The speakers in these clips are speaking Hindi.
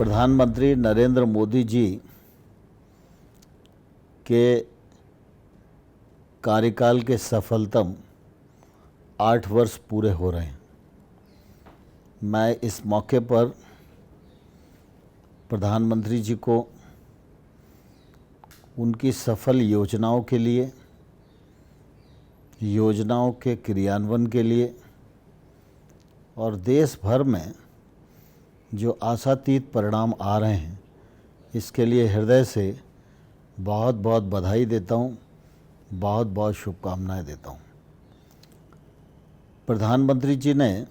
प्रधानमंत्री नरेंद्र मोदी जी के कार्यकाल के सफलतम 8 वर्ष पूरे हो रहे हैं। मैं इस मौके पर प्रधानमंत्री जी को उनकी सफल योजनाओं के लिए, योजनाओं के क्रियान्वयन के लिए और देश भर में जो आशातीत परिणाम आ रहे हैं, इसके लिए हृदय से बहुत बहुत बधाई देता हूँ, बहुत बहुत शुभकामनाएं देता हूँ। प्रधानमंत्री जी ने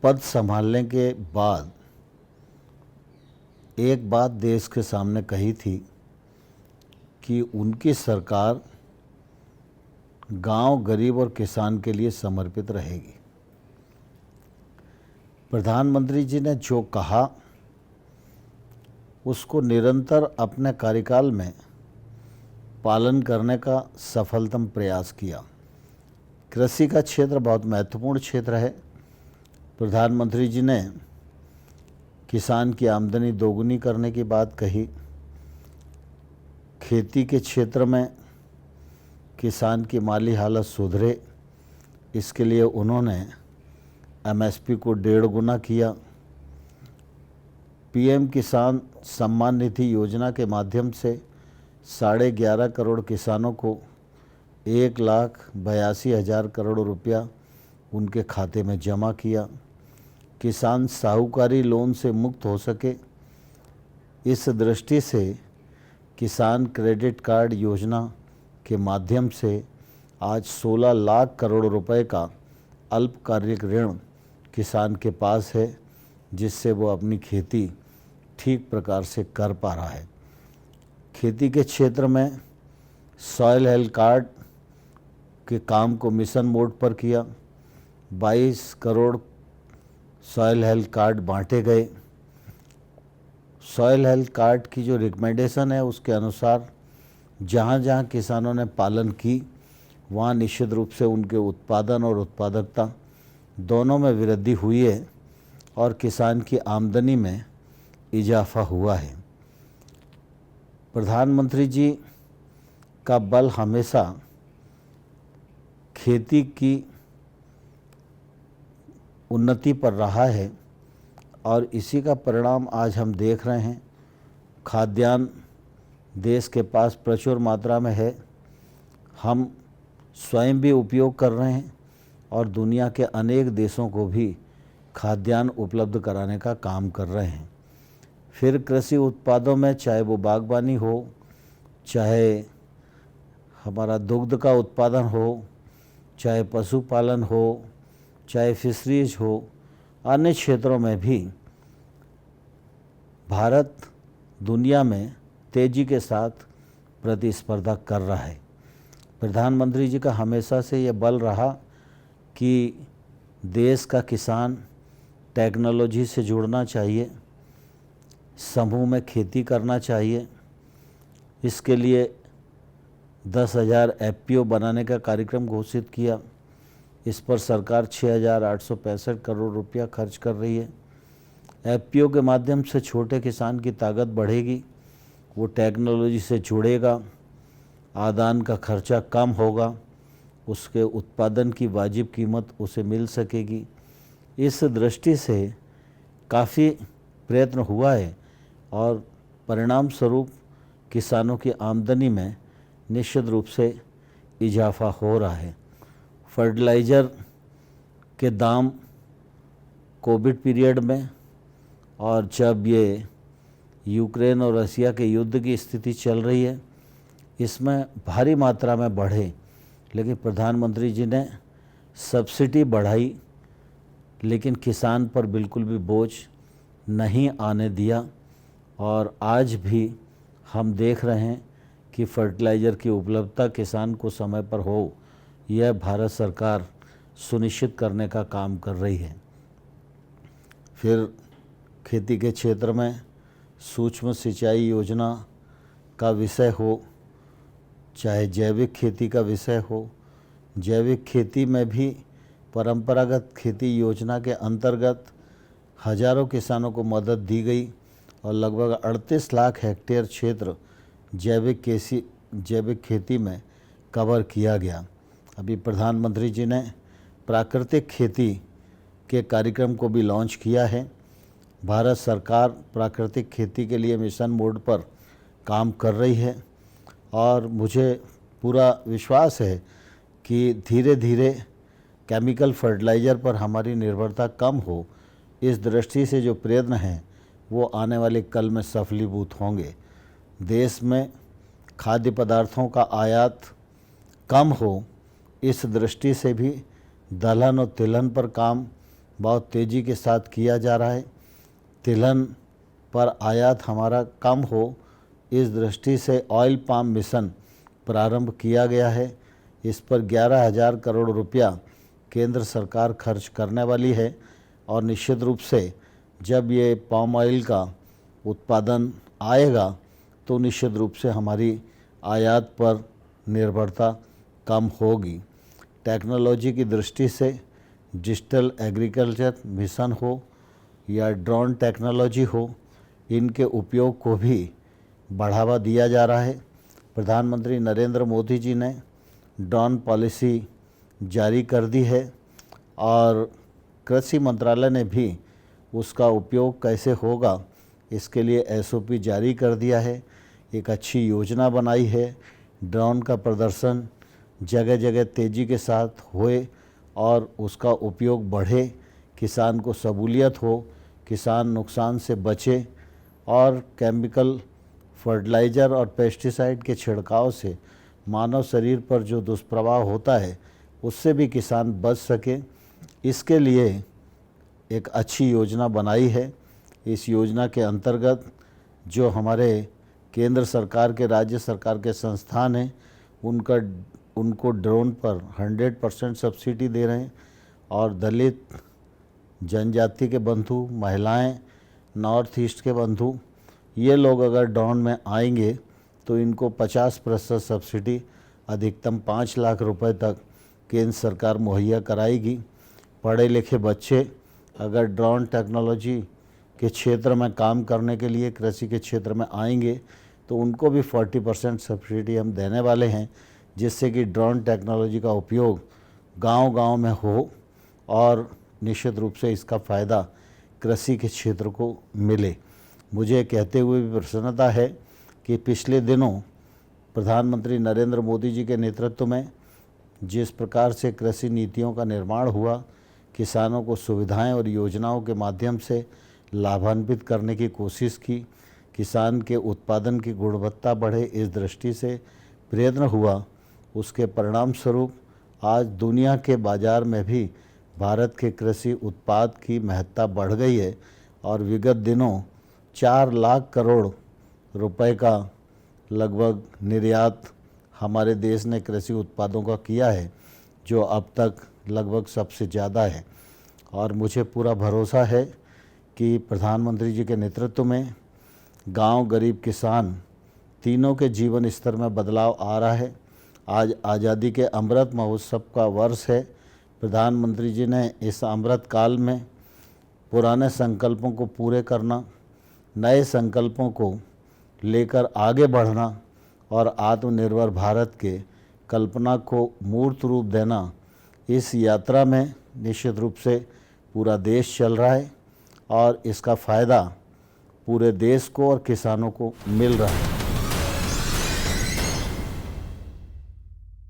पद संभालने के बाद एक बात देश के सामने कही थी कि उनकी सरकार गांव, गरीब और किसान के लिए समर्पित रहेगी। प्रधानमंत्री जी ने जो कहा उसको निरंतर अपने कार्यकाल में पालन करने का सफलतम प्रयास किया। कृषि का क्षेत्र बहुत महत्वपूर्ण क्षेत्र है। प्रधानमंत्री जी ने किसान की आमदनी दोगुनी करने की बात कही। खेती के क्षेत्र में किसान की माली हालत सुधरे, इसके लिए उन्होंने एमएसपी को 1.5 गुना किया। पीएम किसान सम्मान निधि योजना के माध्यम से 11.5 करोड़ किसानों को 1,82,000 करोड़ रुपया उनके खाते में जमा किया। किसान साहूकारी लोन से मुक्त हो सके, इस दृष्टि से किसान क्रेडिट कार्ड योजना के माध्यम से आज 16 लाख करोड़ रुपए का अल्पकालिक ऋण किसान के पास है, जिससे वो अपनी खेती ठीक प्रकार से कर पा रहा है। खेती के क्षेत्र में सॉइल हेल्थ कार्ड के काम को मिशन मोड पर किया। 22 करोड़ सॉइल हेल्थ कार्ड बांटे गए। सॉइल हेल्थ कार्ड की जो रिकमेंडेशन है उसके अनुसार जहाँ जहाँ किसानों ने पालन की, वहाँ निश्चित रूप से उनके उत्पादन और उत्पादकता दोनों में वृद्धि हुई है और किसान की आमदनी में इजाफा हुआ है। प्रधानमंत्री जी का बल हमेशा खेती की उन्नति पर रहा है और इसी का परिणाम आज हम देख रहे हैं। खाद्यान्न देश के पास प्रचुर मात्रा में है, हम स्वयं भी उपयोग कर रहे हैं और दुनिया के अनेक देशों को भी खाद्यान्न उपलब्ध कराने का काम कर रहे हैं। फिर कृषि उत्पादों में चाहे वो बागवानी हो, चाहे हमारा दुग्ध का उत्पादन हो, चाहे पशुपालन हो, चाहे फिशरीज हो, अन्य क्षेत्रों में भी भारत दुनिया में तेजी के साथ प्रतिस्पर्धा कर रहा है। प्रधानमंत्री जी का हमेशा से ये बल रहा कि देश का किसान टेक्नोलॉजी से जुड़ना चाहिए, समूह में खेती करना चाहिए। इसके लिए 10,000 एफपीओ बनाने का कार्यक्रम घोषित किया। इस पर सरकार 6,865 करोड़ रुपया खर्च कर रही है। एफपीओ के माध्यम से छोटे किसान की ताकत बढ़ेगी, वो टेक्नोलॉजी से जुड़ेगा, आदान का खर्चा कम होगा, उसके उत्पादन की वाजिब कीमत उसे मिल सकेगी। इस दृष्टि से काफ़ी प्रयत्न हुआ है और परिणाम स्वरूप किसानों की आमदनी में निश्चित रूप से इजाफा हो रहा है। फर्टिलाइज़र के दाम कोविड पीरियड में और जब ये यूक्रेन और रसिया के युद्ध की स्थिति चल रही है, इसमें भारी मात्रा में बढ़े, लेकिन प्रधानमंत्री जी ने सब्सिडी बढ़ाई, लेकिन किसान पर बिल्कुल भी बोझ नहीं आने दिया। और आज भी हम देख रहे हैं कि फर्टिलाइज़र की उपलब्धता किसान को समय पर हो, यह भारत सरकार सुनिश्चित करने का काम कर रही है। फिर खेती के क्षेत्र में सूक्ष्म सिंचाई योजना का विषय हो, चाहे जैविक खेती का विषय हो, जैविक खेती में भी परंपरागत खेती योजना के अंतर्गत हजारों किसानों को मदद दी गई और लगभग 38 लाख हेक्टेयर क्षेत्र जैविक खेती में कवर किया गया। अभी प्रधानमंत्री जी ने प्राकृतिक खेती के कार्यक्रम को भी लॉन्च किया है। भारत सरकार प्राकृतिक खेती के लिए मिशन मोड पर काम कर रही है और मुझे पूरा विश्वास है कि धीरे धीरे केमिकल फर्टिलाइज़र पर हमारी निर्भरता कम हो। इस दृष्टि से जो प्रयत्न हैं वो आने वाले कल में सफलीभूत होंगे। देश में खाद्य पदार्थों का आयात कम हो, इस दृष्टि से भी दलहन और तिलहन पर काम बहुत तेज़ी के साथ किया जा रहा है। तिलहन पर आयात हमारा कम हो, इस दृष्टि से ऑयल पाम मिशन प्रारंभ किया गया है। इस पर 11,000 करोड़ रुपया केंद्र सरकार खर्च करने वाली है और निश्चित रूप से जब ये पाम ऑयल का उत्पादन आएगा तो निश्चित रूप से हमारी आयात पर निर्भरता कम होगी। टेक्नोलॉजी की दृष्टि से डिजिटल एग्रीकल्चर मिशन हो या ड्रोन टेक्नोलॉजी हो, इनके उपयोग को भी बढ़ावा दिया जा रहा है। प्रधानमंत्री नरेंद्र मोदी जी ने ड्रोन पॉलिसी जारी कर दी है और कृषि मंत्रालय ने भी उसका उपयोग कैसे होगा इसके लिए SOP जारी कर दिया है। एक अच्छी योजना बनाई है। ड्रोन का प्रदर्शन जगह जगह तेज़ी के साथ होए और उसका उपयोग बढ़े, किसान को सहूलियत हो, किसान नुकसान से बचे और केमिकल फर्टिलाइज़र और पेस्टिसाइड के छिड़काव से मानव शरीर पर जो दुष्प्रभाव होता है उससे भी किसान बच सके। इसके लिए एक अच्छी योजना बनाई है। इस योजना के अंतर्गत जो हमारे केंद्र सरकार के, राज्य सरकार के संस्थान हैं उनको ड्रोन पर 100% सब्सिडी दे रहे हैं और दलित जनजाति के बंधु, महिलाएं, नॉर्थ ईस्ट के बंधु, ये लोग अगर ड्रोन में आएंगे तो इनको 50% सब्सिडी अधिकतम 5 लाख रुपए तक केंद्र सरकार मुहैया कराएगी। पढ़े लिखे बच्चे अगर ड्रोन टेक्नोलॉजी के क्षेत्र में काम करने के लिए कृषि के क्षेत्र में आएंगे तो उनको भी 40% सब्सिडी हम देने वाले हैं, जिससे कि ड्रोन टेक्नोलॉजी का उपयोग गांव-गांव में हो और निश्चित रूप से इसका फ़ायदा कृषि के क्षेत्र को मिले। मुझे कहते हुए भी प्रसन्नता है कि पिछले दिनों प्रधानमंत्री नरेंद्र मोदी जी के नेतृत्व में जिस प्रकार से कृषि नीतियों का निर्माण हुआ, किसानों को सुविधाएं और योजनाओं के माध्यम से लाभान्वित करने की कोशिश की, किसान के उत्पादन की गुणवत्ता बढ़े, इस दृष्टि से प्रयत्न हुआ। उसके परिणाम स्वरूप आज दुनिया के बाज़ार में भी भारत के कृषि उत्पाद की महत्ता बढ़ गई है और विगत दिनों 4 लाख करोड़ रुपए का लगभग निर्यात हमारे देश ने कृषि उत्पादों का किया है, जो अब तक लगभग सबसे ज़्यादा है। और मुझे पूरा भरोसा है कि प्रधानमंत्री जी के नेतृत्व में गांव, गरीब, किसान तीनों के जीवन स्तर में बदलाव आ रहा है। आज आज़ादी के अमृत महोत्सव का वर्ष है। प्रधानमंत्री जी ने इस अमृत काल में पुराने संकल्पों को पूरे करना, नए संकल्पों को लेकर आगे बढ़ना और आत्मनिर्भर भारत के कल्पना को मूर्त रूप देना, इस यात्रा में निश्चित रूप से पूरा देश चल रहा है और इसका फ़ायदा पूरे देश को और किसानों को मिल रहा है।